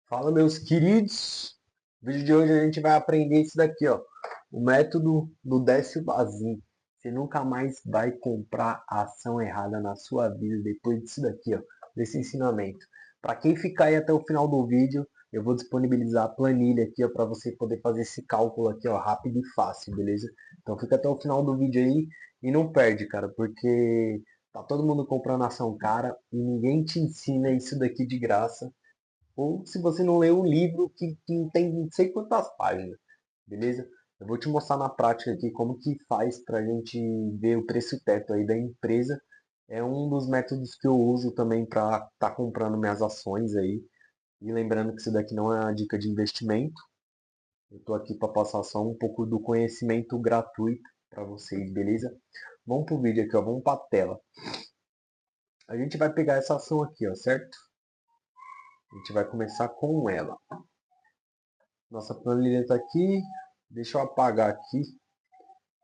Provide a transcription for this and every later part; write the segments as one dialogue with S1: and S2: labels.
S1: Fala, meus queridos. No vídeo de hoje a gente vai aprender isso daqui, ó. O método do Décio Bazin. Você nunca mais vai comprar a ação errada na sua vida depois disso daqui, ó. Desse ensinamento. Para quem ficar aí até o final do vídeo, eu vou disponibilizar a planilha aqui, ó, para você poder fazer esse cálculo aqui, ó, rápido e fácil, beleza? Então fica até o final do vídeo aí e não perde, cara, porque tá todo mundo comprando ação cara e ninguém te ensina isso daqui de graça. Ou se você não lê um livro que tem não sei quantas páginas, beleza? Eu vou te mostrar na prática aqui como que faz para a gente ver o preço teto aí da empresa. É um dos métodos que eu uso também para estar comprando minhas ações aí. E lembrando que isso daqui não é uma dica de investimento. Eu estou aqui para passar só um pouco do conhecimento gratuito para vocês, beleza? Vamos pro vídeo aqui, ó. Vamos para a tela. A gente vai pegar essa ação aqui, ó, certo? A gente vai começar com ela. Nossa planilha está aqui. Deixa eu apagar aqui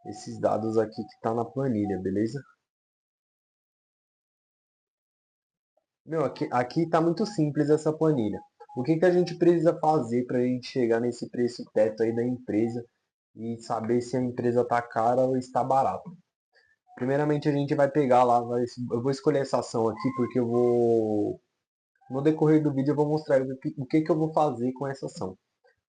S1: esses dados aqui que está na planilha, beleza? Meu, aqui está muito simples essa planilha. O que, que a gente precisa fazer para a gente chegar nesse preço teto aí da empresa e saber se a empresa está cara ou está barata? Primeiramente a gente vai pegar lá, eu vou escolher essa ação aqui porque eu vou, no decorrer do vídeo eu vou mostrar o que eu vou fazer com essa ação.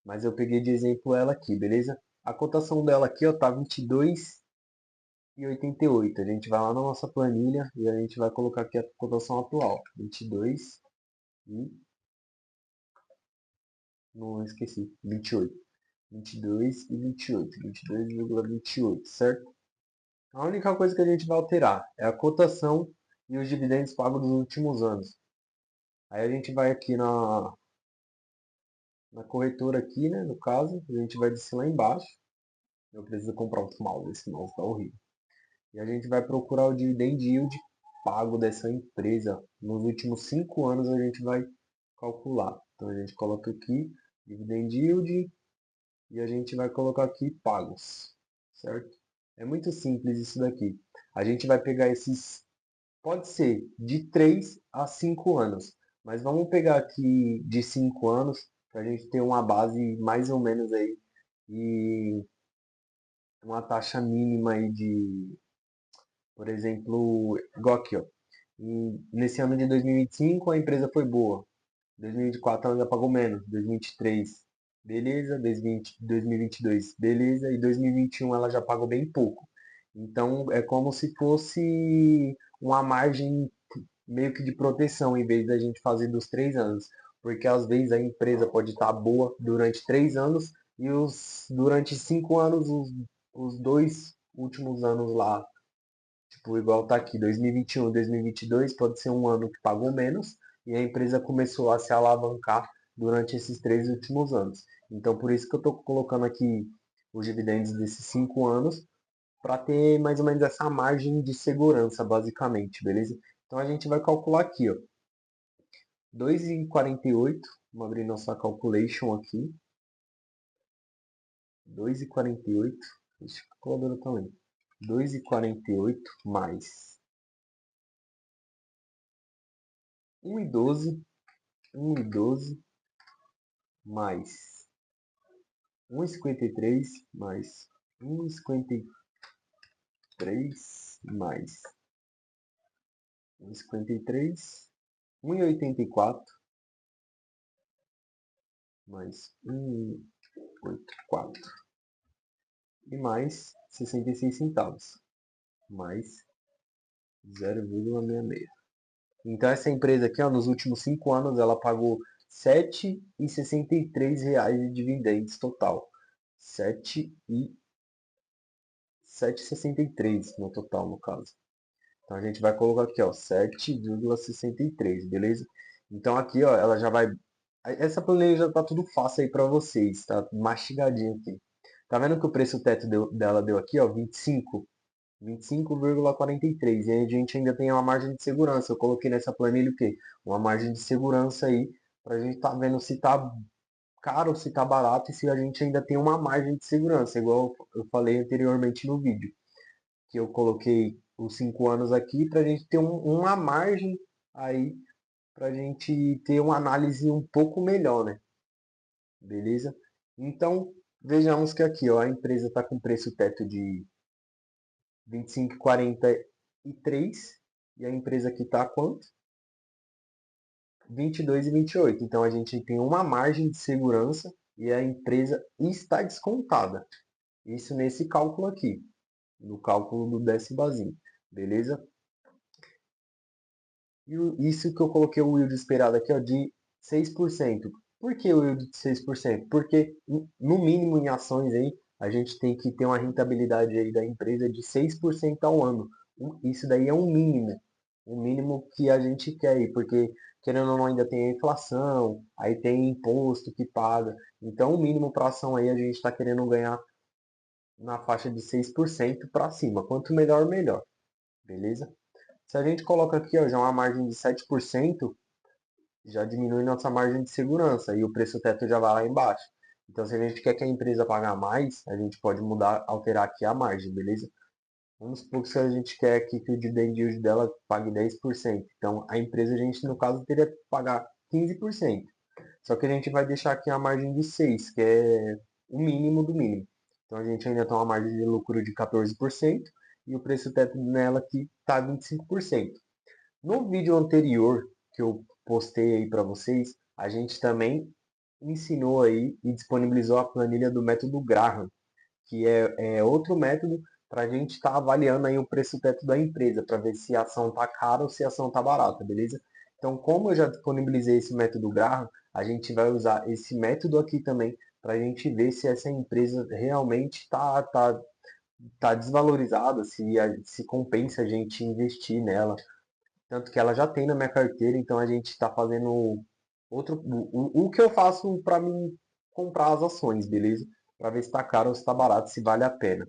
S1: Mas eu peguei de exemplo ela aqui, beleza? A cotação dela aqui, ó, tá 22,88. A gente vai lá na nossa planilha e a gente vai colocar aqui a cotação atual. 22 e... Não esqueci. 28. 22 e 28. 22,28, certo? A única coisa que a gente vai alterar é a cotação e os dividendos pagos nos últimos anos. Aí a gente vai aqui na corretora aqui, né? No caso, a gente vai descer lá embaixo. Eu preciso comprar outro mouse, esse mouse tá horrível. E a gente vai procurar o dividend yield pago dessa empresa. Nos últimos 5 anos a gente vai calcular. Então a gente coloca aqui dividend yield e a gente vai colocar aqui pagos, certo? É muito simples isso daqui. A gente vai pegar esses, pode ser de 3 a 5 anos, mas vamos pegar aqui de 5 anos para a gente ter uma base mais ou menos aí e uma taxa mínima aí de, por exemplo, igual aqui, ó. E nesse ano de 2025 a empresa foi boa. 2024 ela já pagou menos. 2023, beleza. 2022, beleza. E 2021 ela já pagou bem pouco. Então é como se fosse uma margem meio que de proteção em vez da gente fazer dos 3 anos. Porque às vezes a empresa pode estar boa durante 3 anos e durante 5 anos, os dois últimos anos lá, tipo, igual tá aqui, 2021 e 2022 pode ser um ano que pagou menos e a empresa começou a se alavancar durante esses 3 últimos anos. Então, por isso que eu estou colocando aqui os dividendos desses 5 anos para ter mais ou menos essa margem de segurança, basicamente, beleza? Então, a gente vai calcular aqui, ó, 2,48, vamos abrir nossa calculation aqui, 2,48, deixa eu calculadora também, 2,48 mais 1,12, 1,12 mais 1,53 mais 1,53 mais 1,53, 1,84 mais 1,84 e mais 66 centavos mais 0,66. Então essa empresa aqui, ó, nos últimos 5 anos, ela pagou R$ 7,63 de dividendos total. 7,63 no total, no caso. Então a gente vai colocar aqui, ó, 7,63, beleza? Então aqui, ó, ela já vai... Essa planilha já tá tudo fácil aí para vocês, tá mastigadinho aqui. Tá vendo que o preço teto dela deu aqui, ó, 25,43. E aí a gente ainda tem uma margem de segurança. Eu coloquei nessa planilha o quê? Uma margem de segurança aí pra gente tá vendo se tá caro, se tá barato e se a gente ainda tem uma margem de segurança, igual eu falei anteriormente no vídeo que eu coloquei os 5 anos aqui para a gente ter uma margem aí, para a gente ter uma análise um pouco melhor, né? beleza? Então, vejamos que aqui, ó, a empresa está com preço teto de 25,43 e a empresa aqui está quanto? 22,28. Então a gente tem uma margem de segurança e a empresa está descontada. Isso nesse cálculo aqui, no cálculo do Decibazinho, beleza? E isso que eu coloquei o yield esperado aqui, ó, de 6%. Por que o yield de 6%? Porque no mínimo em ações aí, a gente tem que ter uma rentabilidade aí da empresa de 6% ao ano. Isso daí é um mínimo que a gente quer aí, porque querendo ou não ainda tem a inflação, aí tem imposto que paga. Então o mínimo para ação aí a gente está querendo ganhar na faixa de 6% para cima. Quanto melhor, melhor. Beleza? Se a gente coloca aqui, ó, já uma margem de 7%, já diminui nossa margem de segurança e o preço teto já vai lá embaixo. Então, se a gente quer que a empresa pagar mais, a gente pode mudar, alterar aqui a margem, beleza? Vamos supor que se a gente quer aqui que o dividend yield dela pague 10%. Então, a empresa, a gente, no caso, teria que pagar 15%. Só que a gente vai deixar aqui a margem de 6%, que é o mínimo do mínimo. Então, a gente ainda tem uma margem de lucro de 14% e o preço teto nela aqui está 25%. No vídeo anterior que eu postei aí para vocês, a gente também ensinou aí e disponibilizou a planilha do método Graham, que é outro método para a gente estar avaliando aí o preço teto da empresa, para ver se a ação está cara ou se a ação está barata, beleza? Então, como eu já disponibilizei esse método Graham, a gente vai usar esse método aqui também para a gente ver se essa empresa realmente tá desvalorizada, se compensa a gente investir nela, tanto que ela já tem na minha carteira, então a gente está fazendo o que eu faço para mim comprar as ações, beleza? Para ver se está caro ou se está barato, se vale a pena.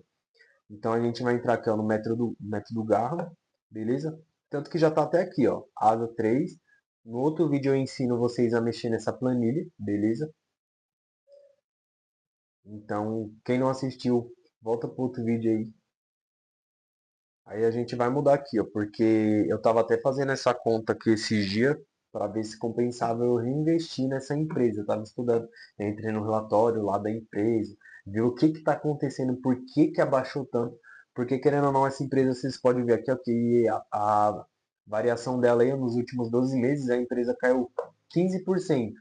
S1: Então a gente vai entrar aqui ó, no método Garra, beleza? Tanto que já está até aqui, ó, asa 3. No outro vídeo eu ensino vocês a mexer nessa planilha, beleza? Então, quem não assistiu, volta para outro vídeo aí. Aí a gente vai mudar aqui, ó, porque eu estava até fazendo essa conta aqui esses dias para ver se compensava eu reinvestir nessa empresa. Eu estava estudando, entrei no relatório lá da empresa, vi o que está acontecendo, por que, que abaixou tanto. Porque querendo ou não, essa empresa vocês podem ver aqui ó, que a variação dela aí nos últimos 12 meses, a empresa caiu 15%.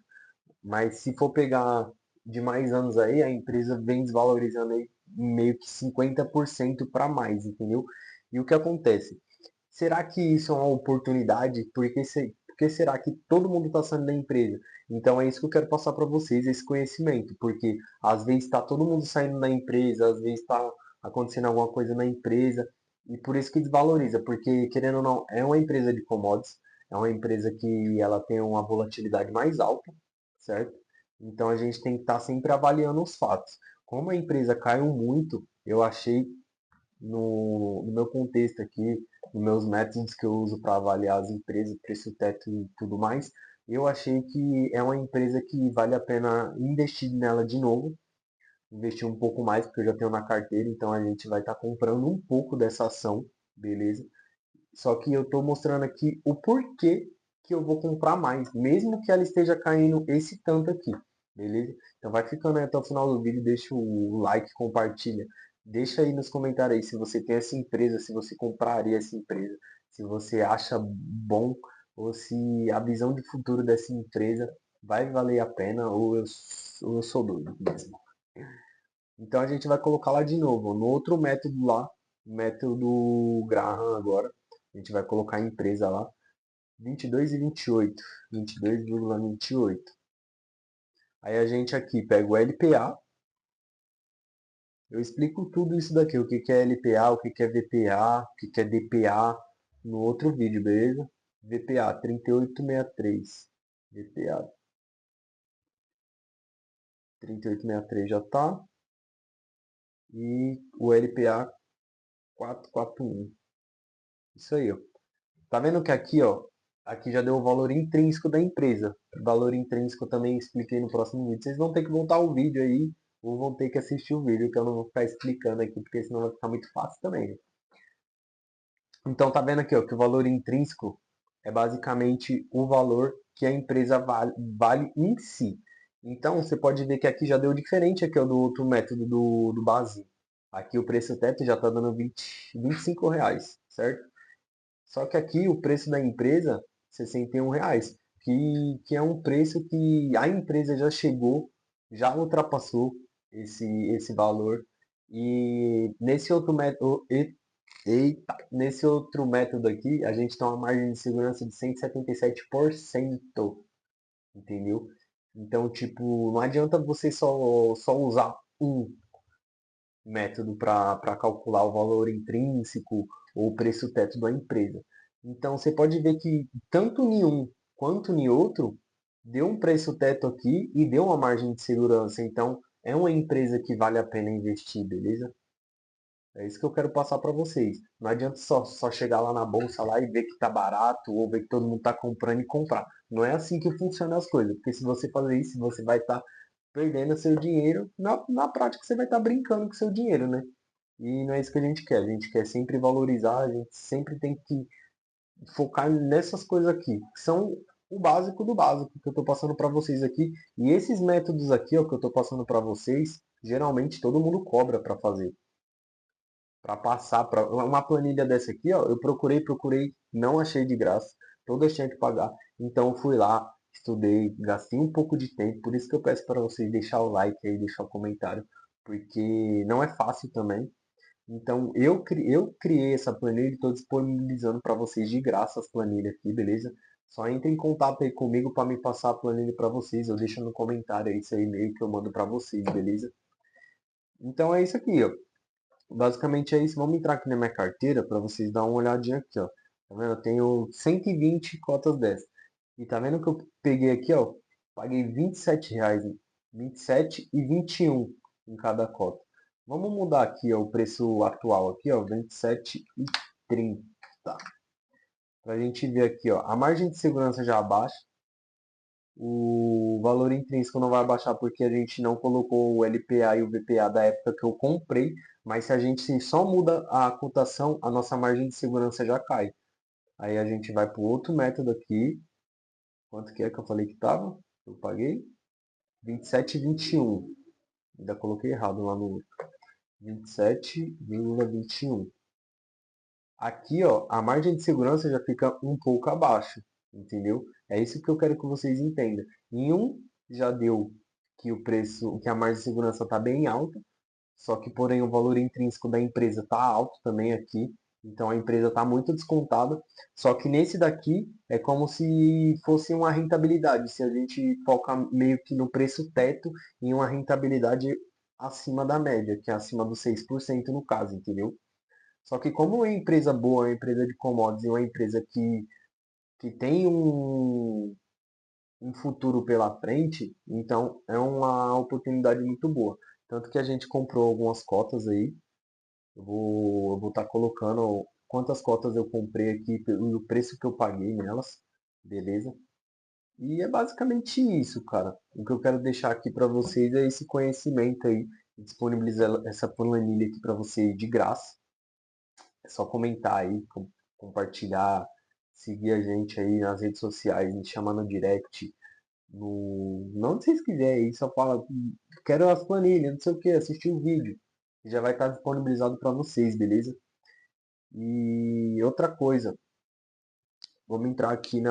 S1: Mas se for pegar de mais anos aí, a empresa vem desvalorizando aí meio que 50% para mais, entendeu? E o que acontece? Será que isso é uma oportunidade? Porque será que todo mundo está saindo da empresa? Então é isso que eu quero passar para vocês, esse conhecimento, porque às vezes está todo mundo saindo da empresa, às vezes está acontecendo alguma coisa na empresa, e por isso que desvaloriza, porque querendo ou não, é uma empresa de commodities, é uma empresa que ela tem uma volatilidade mais alta, certo? Então a gente tem que estar sempre avaliando os fatos. Como a empresa caiu muito, eu achei no meu contexto aqui, nos meus métodos que eu uso para avaliar as empresas, preço teto e tudo mais, eu achei que é uma empresa que vale a pena investir nela de novo, investir um pouco mais, porque eu já tenho na carteira, então a gente vai estar comprando um pouco dessa ação, beleza? Só que eu estou mostrando aqui o porquê que eu vou comprar mais, mesmo que ela esteja caindo esse tanto aqui, beleza? Então vai ficando aí até o final do vídeo, deixa o like, compartilha. Deixa aí nos comentários aí se você tem essa empresa, se você compraria essa empresa, se você acha bom ou se a visão de futuro dessa empresa vai valer a pena ou eu sou doido mesmo. Então a gente vai colocar lá de novo, no outro método lá, método Graham agora. A gente vai colocar a empresa lá, 22 e 28, 22,28. Aí a gente aqui pega o LPA, eu explico tudo isso daqui, o que que é LPA, o que que é VPA, o que que é DPA, no outro vídeo, beleza? VPA 3863, VPA 3863 já tá, e o LPA 441. Isso aí, ó. Tá vendo que aqui, ó, aqui já deu o valor intrínseco da empresa. O valor intrínseco eu também expliquei no próximo vídeo. Vocês vão ter que voltar o vídeo aí, ou vão ter que assistir o vídeo, que eu não vou ficar explicando aqui, porque senão vai ficar muito fácil também, né? Então tá vendo aqui, ó, que o valor intrínseco é basicamente o valor que a empresa vale em si. Então, você pode ver que aqui já deu diferente aqui, ó, do outro método do base. Aqui o preço teto já está dando 25 reais, certo? Só que aqui o preço da empresa, R$ 61, que é um preço que a empresa já chegou, já ultrapassou esse valor. E nesse outro método, nesse outro método aqui, a gente tem uma margem de segurança de 177%, entendeu? Então, tipo, não adianta você só usar um método para calcular o valor intrínseco ou o preço teto da empresa. Então, você pode ver que tanto em um quanto em outro deu um preço teto aqui e deu uma margem de segurança. Então, é uma empresa que vale a pena investir, beleza? É isso que eu quero passar para vocês. Não adianta só chegar lá na bolsa lá e ver que tá barato ou ver que todo mundo tá comprando e comprar. Não é assim que funcionam as coisas. Porque se você fazer isso, você vai estar perdendo seu dinheiro. Na prática, você vai estar brincando com seu dinheiro, né? E não é isso que a gente quer. A gente quer sempre valorizar, a gente sempre tem que focar nessas coisas aqui, que são o básico do básico que eu estou passando para vocês aqui. E esses métodos aqui, ó, que eu estou passando para vocês, geralmente todo mundo cobra para fazer, para passar para uma planilha dessa aqui, ó, eu procurei, não achei de graça, todas tinham que pagar. Então eu fui lá, estudei, gastei um pouco de tempo, por isso que eu peço para vocês deixar o like aí, deixar o comentário, porque não é fácil também. Então eu criei essa planilha e estou disponibilizando para vocês de graça as planilhas aqui, beleza? Só entre em contato aí comigo para me passar a planilha para vocês. Eu deixo no comentário aí esse e-mail que eu mando para vocês, beleza? Então é isso aqui, ó. Basicamente é isso. Vamos entrar aqui na minha carteira para vocês dar uma olhadinha aqui, ó. Tá vendo? Eu tenho 120 cotas dessas. E tá vendo que eu peguei aqui, ó? Paguei R$ 27, 27 e 21 em cada cota. Vamos mudar aqui, ó, o preço atual aqui, ó, 27 e 30. Pra gente ver aqui, ó, a margem de segurança já abaixa. O valor intrínseco não vai baixar porque a gente não colocou o LPA e o VPA da época que eu comprei, mas se a gente só muda a cotação, a nossa margem de segurança já cai. Aí a gente vai para o outro método aqui. Quanto que é que eu falei que estava? Eu paguei 27 e 21. Ainda coloquei errado lá no 27,21. Aqui, ó, a margem de segurança já fica um pouco abaixo, entendeu? É isso que eu quero que vocês entendam. Em um já deu que o preço, que a margem de segurança está bem alta, só que porém o valor intrínseco da empresa está alto também aqui, então a empresa está muito descontada. Só que nesse daqui é como se fosse uma rentabilidade, se a gente foca meio que no preço teto em uma rentabilidade acima da média, que é acima dos 6% no caso, entendeu? Só que como é uma empresa boa, é uma empresa de commodities, é uma empresa que tem um futuro pela frente, então é uma oportunidade muito boa. Tanto que a gente comprou algumas cotas aí. Eu vou estar colocando quantas cotas eu comprei aqui e o preço que eu paguei nelas, beleza? E é basicamente isso, cara. O que eu quero deixar aqui para vocês é esse conhecimento aí, disponibilizar essa planilha aqui para vocês de graça. É só comentar aí, compartilhar, seguir a gente aí nas redes sociais, me chamar no direct, no... Não se vocês quiserem aí, só fala, quero as planilhas, não sei o que, assistir o vídeo. Já vai estar disponibilizado para vocês, beleza? E outra coisa, vamos entrar aqui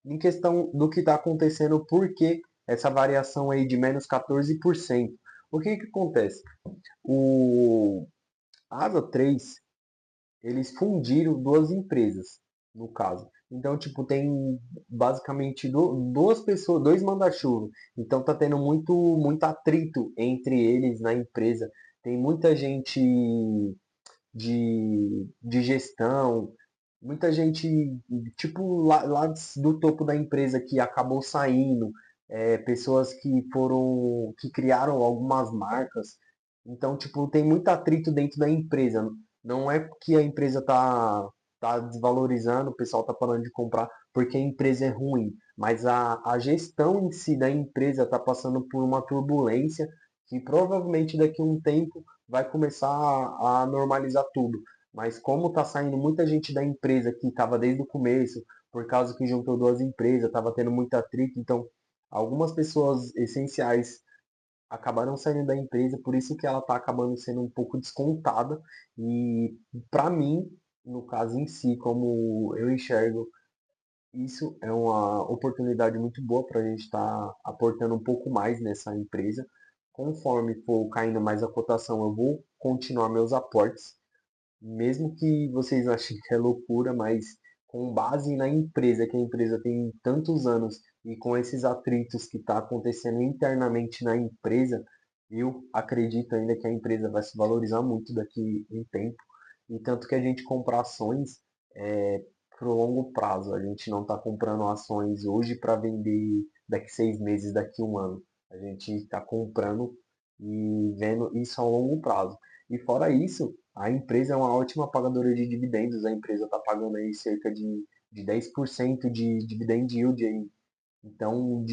S1: em questão do que está acontecendo, por que essa variação aí de menos 14%. O que que acontece? O Asa 3 eles fundiram duas empresas, no caso. Então, tipo, tem basicamente duas pessoas, dois manda-chuva. Então tá tendo muito atrito entre eles na empresa. Tem muita gente de gestão, muita gente, tipo, lá do topo da empresa que acabou saindo, pessoas que que criaram algumas marcas. Então, tipo, tem muito atrito dentro da empresa. Não é que a empresa tá desvalorizando, o pessoal tá parando de comprar porque a empresa é ruim, mas a gestão em si da empresa tá passando por uma turbulência que provavelmente daqui a um tempo vai começar a normalizar tudo. Mas como está saindo muita gente da empresa que estava desde o começo, por causa que juntou duas empresas, estava tendo muita atrito, então Algumas pessoas essenciais acabaram saindo da empresa, por isso que ela está acabando sendo um pouco descontada. E para mim, no caso em si, como eu enxergo, isso é uma oportunidade muito boa para a gente estar aportando um pouco mais nessa empresa. Conforme for caindo mais a cotação, eu vou continuar meus aportes, mesmo que vocês achem que é loucura, mas com base na empresa, que a empresa tem tantos anos e com esses atritos que está acontecendo internamente na empresa, eu acredito ainda que a empresa vai se valorizar muito daqui em tempo. E tanto que a gente compra ações para o longo prazo. A gente não está comprando ações hoje para vender daqui 6 meses, daqui um ano. A gente está comprando e vendo isso a longo prazo. E fora isso, a empresa é uma ótima pagadora de dividendos. A empresa está pagando aí cerca de 10% de dividend yield aí. Então,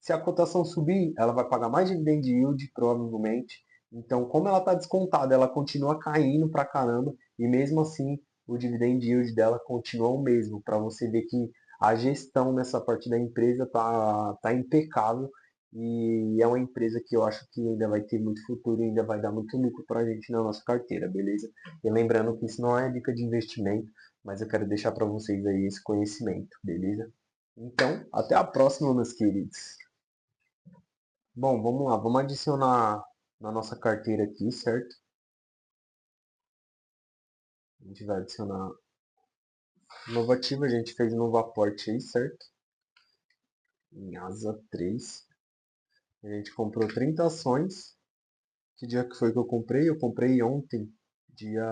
S1: se a cotação subir, ela vai pagar mais dividend yield, provavelmente. Então, como ela está descontada, ela continua caindo pra caramba. E mesmo assim, o dividend yield dela continua o mesmo. Para você ver que a gestão nessa parte da empresa tá impecável. E é uma empresa que eu acho que ainda vai ter muito futuro e ainda vai dar muito lucro para a gente na nossa carteira, beleza? E lembrando que isso não é dica de investimento, mas eu quero deixar para vocês aí esse conhecimento, beleza? Então, até a próxima, meus queridos. Bom, vamos lá, vamos adicionar na nossa carteira aqui, certo? A gente vai adicionar novo ativo, a gente fez um novo aporte aí, certo? Em asa 3. A gente comprou 30 ações. Que dia que foi que eu comprei? Eu comprei ontem, dia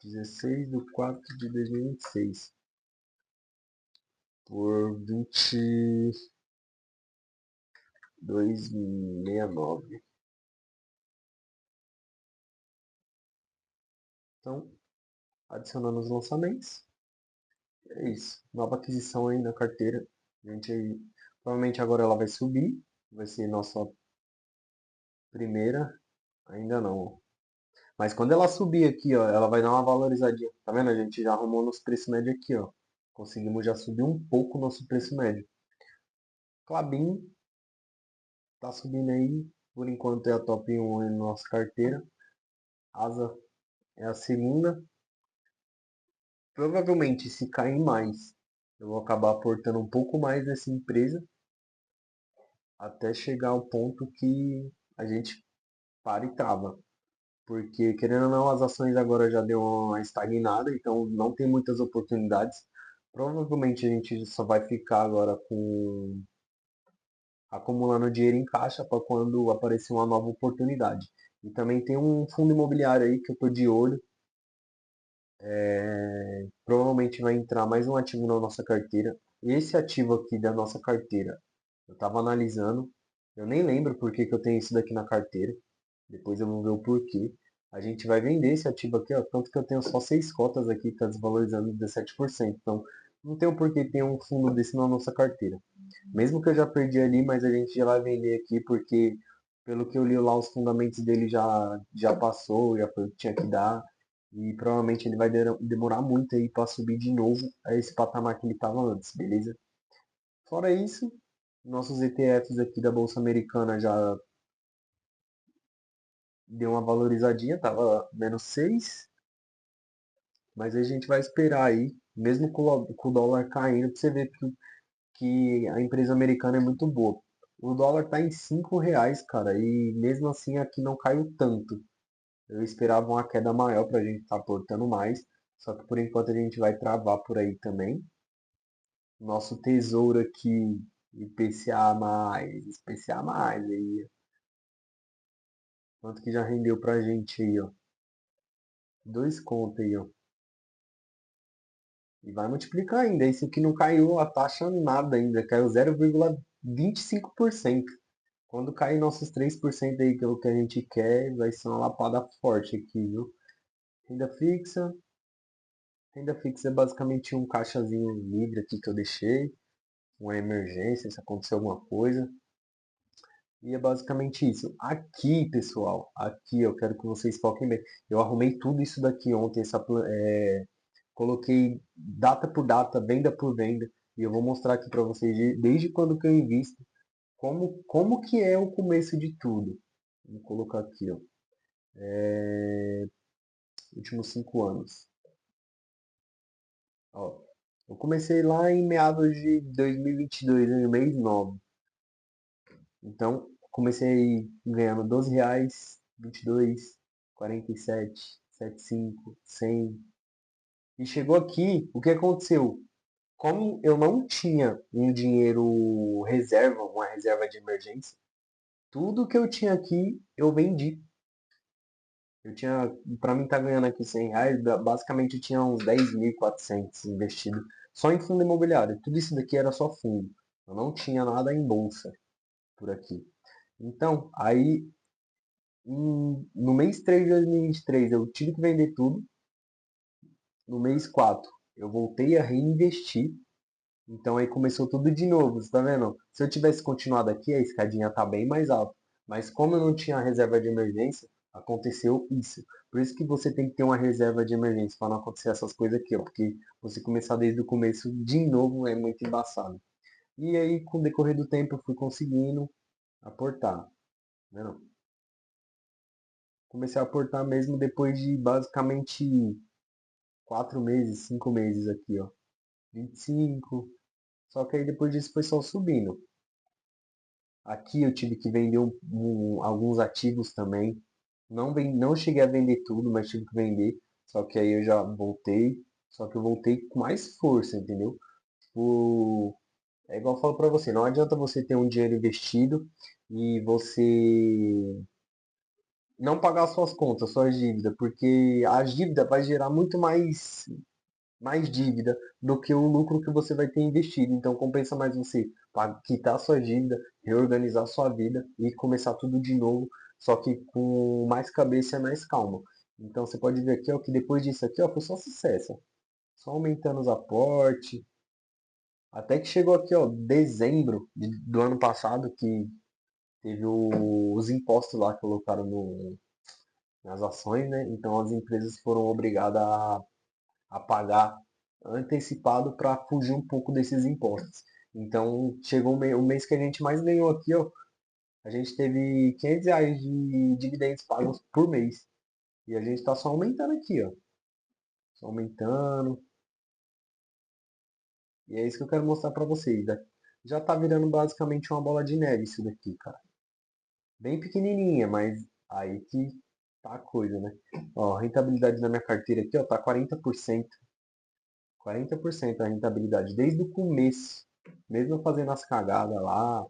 S1: 16/4/2026, por 22,69. Então, adicionando os lançamentos. É isso. Nova aquisição aí na carteira. A gente, provavelmente agora ela vai subir. Vai ser nossa primeira. Ainda não. Mas quando ela subir aqui, ó, ela vai dar uma valorizadinha. Tá vendo? A gente já arrumou nosso preço médio aqui, ó. Conseguimos já subir um pouco o nosso preço médio. Klabin tá subindo aí. Por enquanto é a top 1 aí na nossa carteira. Asa é a segunda. Provavelmente, se cair mais, eu vou acabar aportando um pouco mais nessa empresa até chegar ao ponto que a gente para e trava. Porque, querendo ou não, as ações agora já deu uma estagnada, então não tem muitas oportunidades. Provavelmente a gente só vai ficar agora com acumulando dinheiro em caixa para quando aparecer uma nova oportunidade. E também tem um fundo imobiliário aí que eu estou de olho. Provavelmente vai entrar mais um ativo na nossa carteira. Esse ativo aqui da nossa carteira, eu estava analisando. Eu nem lembro por que eu tenho isso daqui na carteira. Depois eu vou ver o porquê. A gente vai vender esse ativo aqui, ó, tanto que eu tenho só 6 cotas aqui, está desvalorizando 17%. Então, não tem o porquê ter um fundo desse na nossa carteira. Mesmo que eu já perdi ali, mas a gente já vai vender aqui, porque pelo que eu li lá, os fundamentos dele já passou, já foi o que tinha que dar. E provavelmente ele vai demorar muito aí para subir de novo a esse patamar que ele estava antes, beleza? Fora isso, nossos ETFs aqui da Bolsa Americana já deu uma valorizadinha, tava -6, mas a gente vai esperar aí, mesmo com o dólar caindo, pra você ver que a empresa americana é muito boa. O dólar tá em R$ 5, cara, e mesmo assim aqui não caiu tanto. Eu esperava uma queda maior pra gente estar aportando mais, só que por enquanto a gente vai travar por aí também. Nosso tesouro aqui, IPCA mais aí, quanto que já rendeu pra gente aí, ó. 2 contos aí, ó. E vai multiplicar ainda. Isso aqui não caiu a taxa nada ainda, caiu 0,25%. Quando cair nossos 3% aí, que é o que a gente quer, vai ser uma lapada forte aqui, viu? Renda fixa. Renda fixa é basicamente um caixazinho livre aqui que eu deixei. Uma emergência, se acontecer alguma coisa. E é basicamente isso. Aqui, pessoal, aqui eu quero que vocês foquem bem. Eu arrumei tudo isso daqui ontem, coloquei data por data, venda por venda, e eu vou mostrar aqui para vocês desde quando que eu invisto. como que é o começo de tudo? Vou colocar aqui, ó. Últimos 5 anos. Ó, eu comecei lá em meados de 2022, no mês 9. Então, comecei ganhando R$ 12, 22, 47, 75, 100. E chegou aqui, o que aconteceu? Como eu não tinha um dinheiro reserva, uma reserva de emergência, tudo que eu tinha aqui eu vendi. Eu tinha, para mim estar ganhando aqui R$ 100, basicamente eu tinha uns 10.400 investido só em fundo imobiliário. Tudo isso daqui era só fundo. Eu não tinha nada em bolsa por aqui. Então, aí no mês 3 de 2023 eu tive que vender tudo. No mês 4 eu voltei a reinvestir. Então aí começou tudo de novo, você tá vendo? Se eu tivesse continuado aqui, a escadinha tá bem mais alta. Mas como eu não tinha reserva de emergência, aconteceu isso. Por isso que você tem que ter uma reserva de emergência para não acontecer essas coisas aqui, ó. Porque você começar desde o começo de novo é muito embaçado. E aí, com o decorrer do tempo, eu fui conseguindo aportar, né? Não? Comecei a aportar mesmo depois de basicamente 4 meses, 5 meses aqui, ó. 25. Só que aí depois disso foi só subindo. Aqui eu tive que vender alguns ativos também. Não cheguei a vender tudo, mas tive que vender. Só que aí eu já voltei. Só que eu voltei com mais força, entendeu? É igual eu falo pra você, não adianta você ter um dinheiro investido e você não pagar suas contas, suas dívidas, porque a dívida vai gerar muito mais dívida do que o lucro que você vai ter investido. Então compensa mais você quitar sua dívida, reorganizar sua vida e começar tudo de novo, só que com mais cabeça e mais calma. Então você pode ver aqui ó, que depois disso aqui ó, foi só sucesso. Só aumentando os aportes. Até que chegou aqui, ó, dezembro do ano passado, que teve os impostos lá que colocaram nas ações, né? Então as empresas foram obrigadas a pagar antecipado para fugir um pouco desses impostos. Então, chegou o mês que a gente mais ganhou aqui, ó. A gente teve R$ 500 de dividendos pagos por mês. E a gente está só aumentando aqui, ó. Só aumentando. E é isso que eu quero mostrar para vocês, né? Já tá virando basicamente uma bola de neve isso daqui, cara. Bem pequenininha, mas aí que tá a coisa, né? Ó, a rentabilidade da minha carteira aqui, ó, tá 40%. 40% a rentabilidade desde o começo. Mesmo fazendo as cagadas lá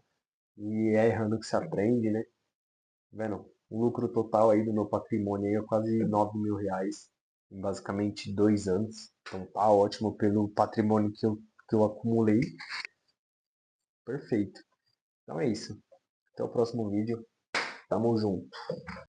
S1: e errando que se aprende, né? Tá vendo? O lucro total aí do meu patrimônio aí é quase R$ 9.000 em basicamente 2 anos. Então tá ótimo pelo patrimônio que eu acumulei. Perfeito. Então é isso. Até o próximo vídeo. Tamo junto.